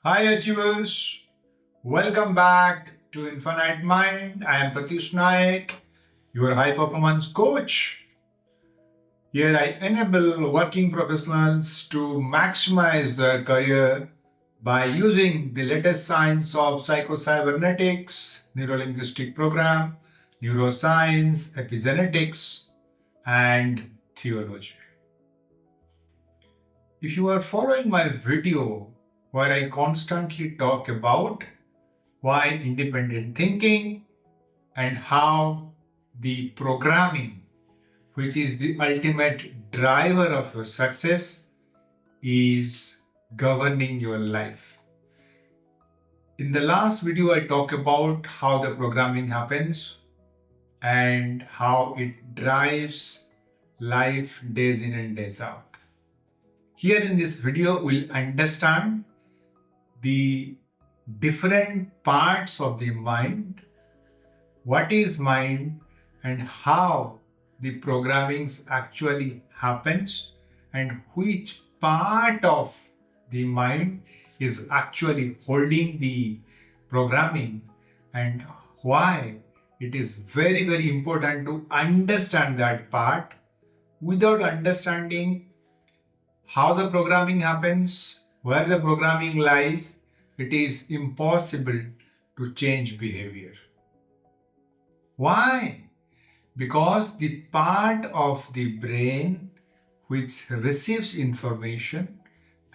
Hi Achievers, welcome back to Infinite Mind. I am Pratyush Nayak, your high performance coach. Here I enable working professionals to maximize their career by using the latest science of psychocybernetics, neurolinguistic program, neuroscience, epigenetics, and theology. If you are following my video where I constantly talk about why independent thinking and how the programming, which is the ultimate driver of your success, is governing your life. In the last video, I talked about how the programming happens and how it drives life days in and days out. Here in this video, we'll understand the different parts of the mind, what is mind, and how the programming actually happens, and which part of the mind is actually holding the programming, and why it is very, very important to understand that part. Without understanding how the programming happens, where the programming lies, it is impossible to change behavior. Why? Because the part of the brain which receives information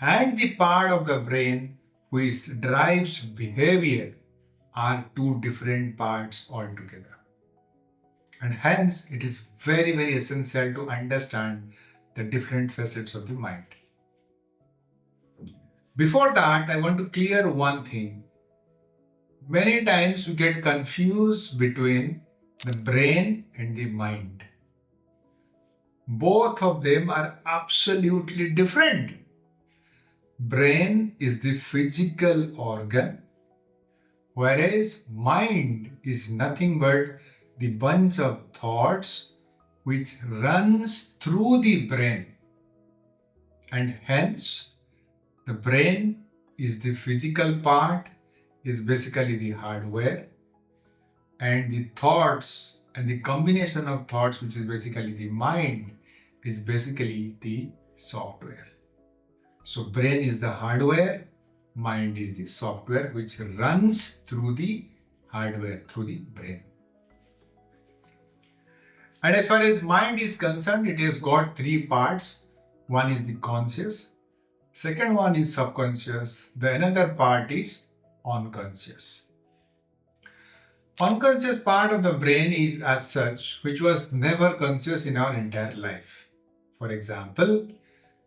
and the part of the brain which drives behavior are two different parts altogether. And hence, it is very, very essential to understand the different facets of the mind. Before that, I want to clear one thing. Many times we get confused between the brain and the mind. Both of them are absolutely different. Brain is the physical organ, whereas mind is nothing but the bunch of thoughts which runs through the brain. And hence, the brain is the physical part, is basically the hardware, and the thoughts and the combination of thoughts, which is basically the mind, is basically the software. So brain is the hardware, mind is the software which runs through the hardware, through the brain. And as far as mind is concerned, it has got three parts. One is the conscious, second one is subconscious, the another part is unconscious. Unconscious part of the brain is as such which was never conscious in our entire life. For example,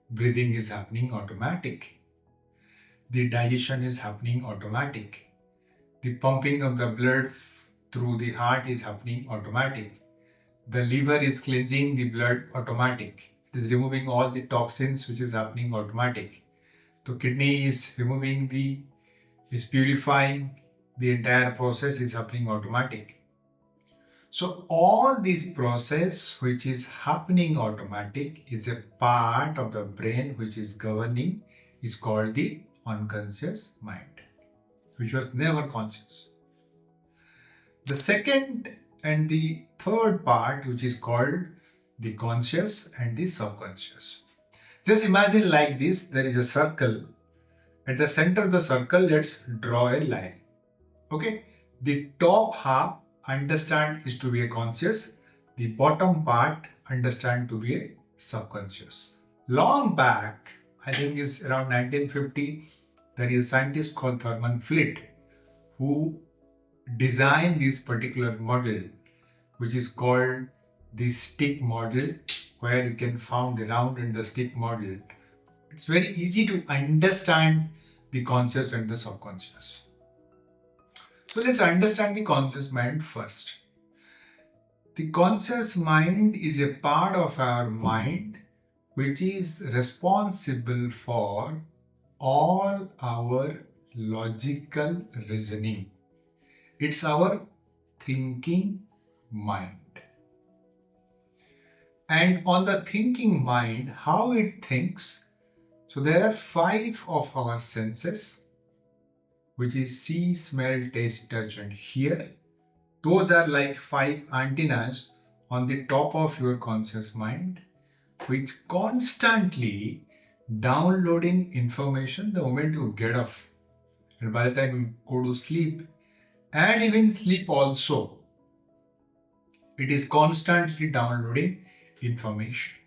breathing is happening automatic. The digestion is happening automatic. The pumping of the blood through the heart is happening automatic. The liver is cleansing the blood automatic. It is removing all the toxins which is happening automatic. The kidney is is purifying. The entire process is happening automatic. So all this process which is happening automatic is a part of the brain which is governing, is called the unconscious mind, which was never conscious. The second and the third part, which is called the conscious and the subconscious. Just imagine like this, there is a circle. At the center of the circle, let's draw a line. Okay, the top half understand is to be a conscious, the bottom part understand to be a subconscious. Long back, I think it's around 1950, there is a scientist called Thurman Fleet who designed this particular model, which is called the stick model, where you can find the round and the stick model. It's very easy to understand the conscious and the subconscious. So let's understand the conscious mind first. The conscious mind is a part of our mind which is responsible for all our logical reasoning. It's our thinking mind. And on the thinking mind, how it thinks. So there are five of our senses. which is see, smell, taste, touch, and hear. Those are like 5 antennas on the top of your conscious mind, which constantly downloading information the moment you get up and by the time you go to sleep, and even sleep also, it is constantly downloading information.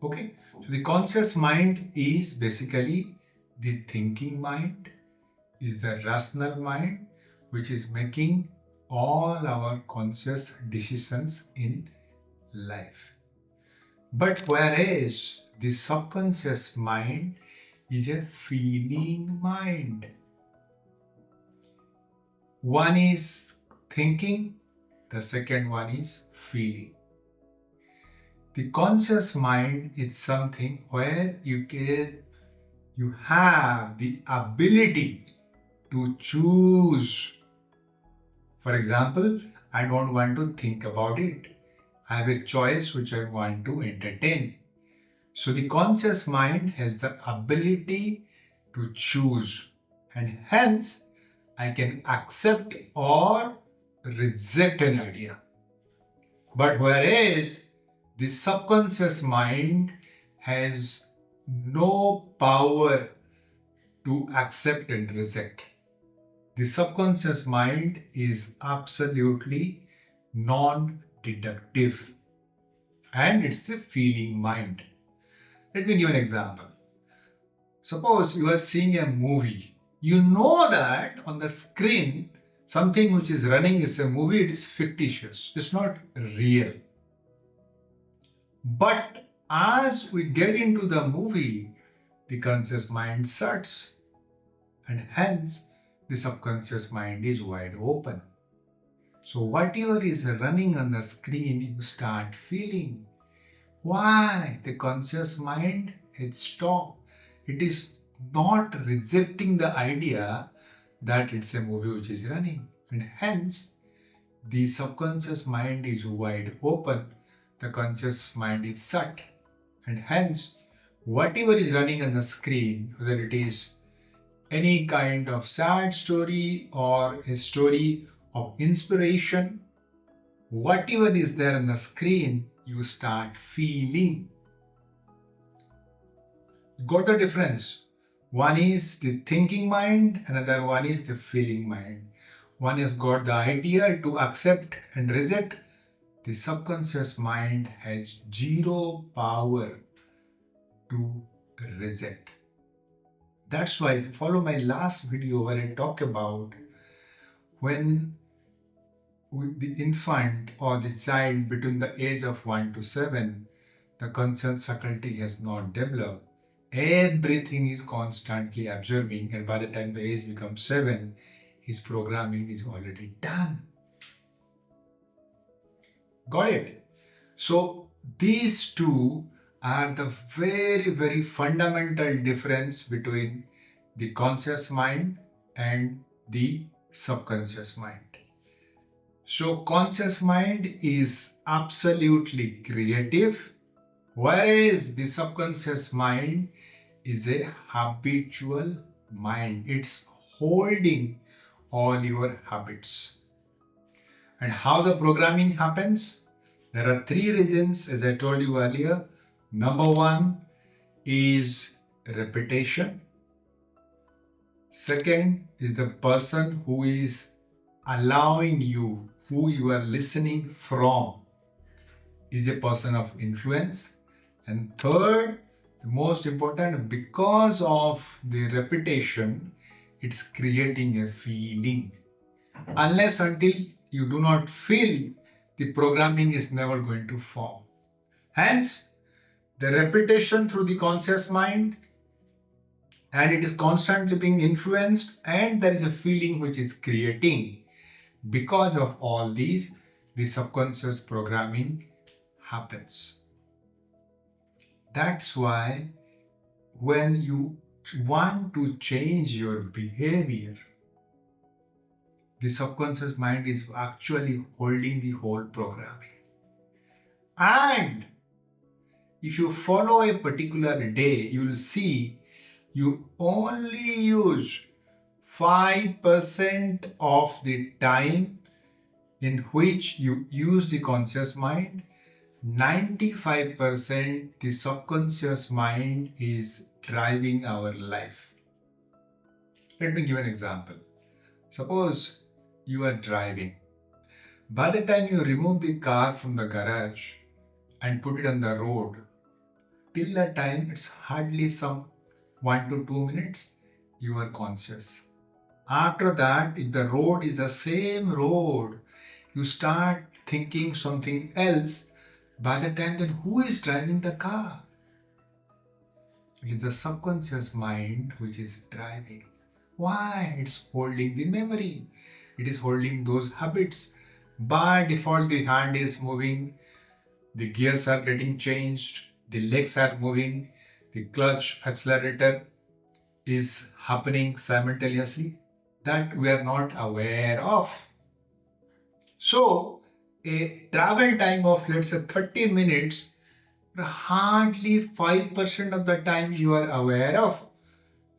Okay, so the conscious mind is basically the thinking mind, is the rational mind, which is making all our conscious decisions in life. But whereas the subconscious mind is a feeling mind. One is thinking, the second one is feeling. The conscious mind is something where you have the ability to choose. For example, I don't want to think about it. I have a choice which I want to entertain. So the conscious mind has the ability to choose, and hence I can accept or reject an idea. But whereas the subconscious mind has no power to accept and reject. The subconscious mind is absolutely non-deductive, and it's the feeling mind. Let me give an example. Suppose you are seeing a movie. You know that on the screen, something which is running is a movie, it is fictitious, it's not real. But as we get into the movie, the conscious mind shuts, and hence the subconscious mind is wide open. So whatever is running on the screen, you start feeling. Why? The conscious mind has stopped. It is not rejecting the idea that it's a movie which is running, and hence the subconscious mind is wide open, the conscious mind is shut, and hence whatever is running on the screen, whether it is any kind of sad story or a story of inspiration, whatever is there on the screen, you start feeling. You got the difference? One is the thinking mind, another one is the feeling mind. One has got the idea to accept and reject. The subconscious mind has zero power to reject. That's why if you follow my last video where I talk about when with the infant or the child between the age of 1 to 7, the conscious faculty has not developed. Everything is constantly observing, and by the time the age becomes 7, his programming is already done. Got it? So these two are the very, very fundamental difference between the conscious mind and the subconscious mind. So conscious mind is absolutely creative, whereas the subconscious mind is a habitual mind. It's holding all your habits. And how the programming happens? There are 3 reasons, as I told you earlier. Number 1 is repetition. Second is the person who is allowing you, who you are listening from, is a person of influence. And third, the most important, because of the repetition, it's creating a feeling. Unless until you do not feel, the programming is never going to form. Hence, the repetition through the conscious mind, and it is constantly being influenced, and there is a feeling which is creating. Because of all these, the subconscious programming happens. That's why when you want to change your behavior, the subconscious mind is actually holding the whole programming. And if you follow a particular day, you will see you only use 5% of the time in which you use the conscious mind, 95% the subconscious mind is driving our life. Let me give an example. Suppose you are driving. By the time you remove the car from the garage and put it on the road, till that time it's hardly some 1 to 2 minutes you are conscious. After that, if the road is the same road, you start thinking something else. By the time, then who is driving the car? It is the subconscious mind which is driving. Why? It's holding the memory. It is holding those habits. By default, the hand is moving, the gears are getting changed, the legs are moving, the clutch, accelerator is happening simultaneously that we are not aware of. So, a travel time of let's say 30 minutes, hardly 5% of the time you are aware of.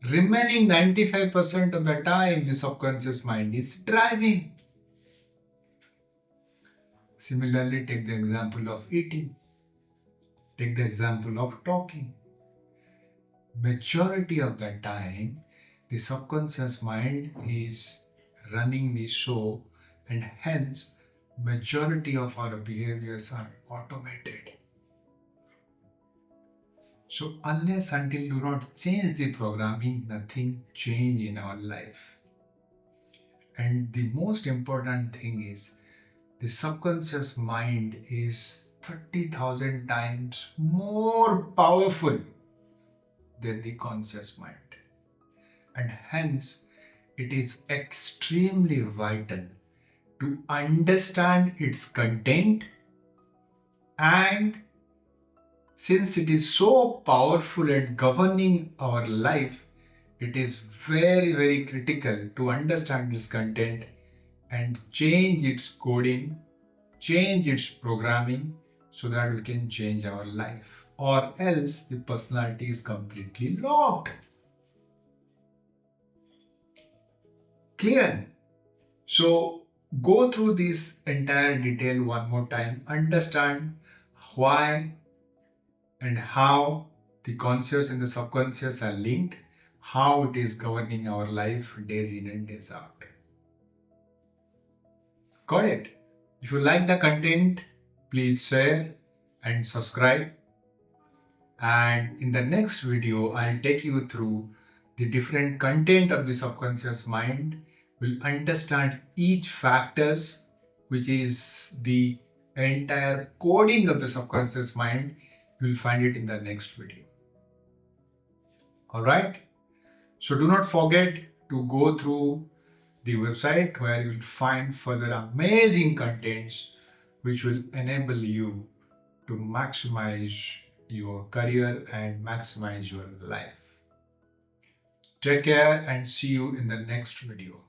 Remaining 95% of the time, the subconscious mind is driving. Similarly, take the example of eating. Take the example of talking. Majority of the time, the subconscious mind is running the show, and hence majority of our behaviors are automated. So unless until you not change the programming, nothing change in our life. And the most important thing is the subconscious mind is 30,000 times more powerful than the conscious mind. And hence, it is extremely vital to understand its content, and since it is so powerful and governing our life, it is very, very critical to understand its content and change its coding, change its programming so that we can change our life. Or else the personality is completely locked. Clear? So go through this entire detail one more time. Understand why and how the conscious and the subconscious are linked, how it is governing our life days in and days out. Got it? If you like the content, please share and subscribe. And in the next video, I'll take you through the different content of the subconscious mind. We'll understand each factors, which is the entire coding of the subconscious mind. You'll find it in the next video. All right. So do not forget to go through the website where you'll find further amazing contents which will enable you to maximize your career and maximize your life. Take care and see you in the next video.